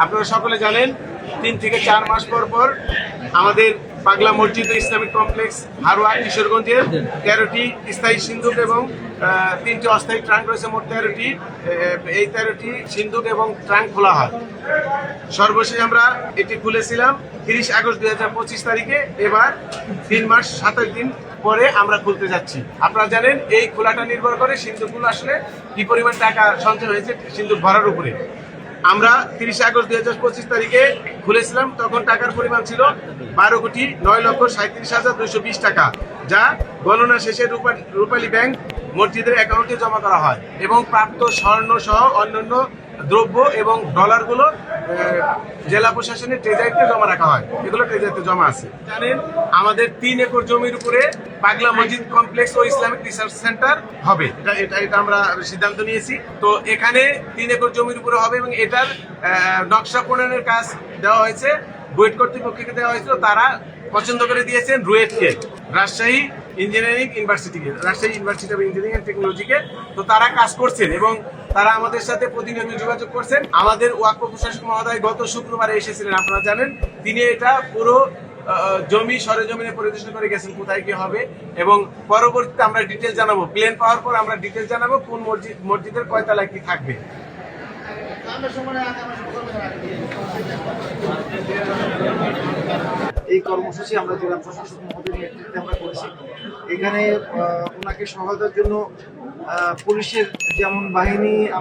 আপনারা সকলে জানেন 3 থেকে 4 মাস পর পর আমাদের পাগলা মসজিদ ইসলামিক কমপ্লেক্স হারোয়া কিশোরগঞ্জের 13টি স্থায়ী সিন্দুক এবং 3টি অস্থায়ী ট্রাঙ্ক রয়েছে, মোট 13টি। এই 13টি সিন্দুক এবং ট্রাঙ্ক খোলা হয়। সর্বশেষ আমরা এটি খুলেছিলাম 30 আগস্ট 2025 তারিখে। এবার 3 মাস 27 দিন পরে আমরা খুলতে যাচ্ছি। আপনারা জানেন এই খোলাটা নির্ভর করে সিন্দুকগুলো আসলে কি পরিমাণ টাকা সঞ্চয় হয়েছে সিন্দুক ভরার উপরে। আমরা 30 আগস্ট 2025 তারিখে খুলেছিলাম, তখন টাকার পরিমাণ ছিল 12,09,37,220 টাকা, যা গণনা শেষে রূপালী ব্যাংক মসজিদের অ্যাকাউন্টে জমা করা হয় এবং প্রাপ্ত স্বর্ণ সহ অন্যান্য দ্রব্য এবং ডলারগুলো জেলা প্রশাসনের ট্রেজারিতে জমা রাখা হয়। এগুলো ট্রেজারিতে জমা আছে। জানেন আমাদের 3 একর জমির উপরে পাগলা মসজিদ কমপ্লেক্স ও ইসলামিক রিসার্চ সেন্টার হবে। এটা আমরা সিদ্ধান্ত নিয়েছি। তো এখানে 3 একর জমির উপরে হবে এবং এটার নকশা প্রণয়নের কাজ দেওয়া হয়েছে, বুয়েট কর্তৃপক্ষকে দেওয়া হয়েছিল। তারা পছন্দ করে দিয়েছেন রুয়েটকে, রাজশাহী ইঞ্জিনিয়ারিং ইউনিভার্সিটিকে, Rajshahi university of engineering and টেকনোলজিকে। তো তারা কাজ করছেন এবং তারা আমাদের সাথে প্রতিনিয়ত যোগাযোগ করছেন। আমাদের ওয়াকফ প্রশাসক মহোদয় গত শুক্রবারে এসেছিলেন, আপনারা জানেন। তিনি এটা পুরো জমি সরেজমিনে পরিদর্শন করে গেছেন কোথায় কি হবে, এবং পরবর্তীতে আমরা ডিটেল জানাবো। প্ল্যান পাওয়ার পর আমরা ডিটেল জানাবো কোন মসজিদের কয়তলায় কি থাকবে। এই কর্মসূচি আমরা জেলা প্রশাসক মহোদয়ের নেতৃত্বে আমরা করেছি। এখানে ওনাকে সহায়তার জন্য পুলিশের যেমন বাহিনী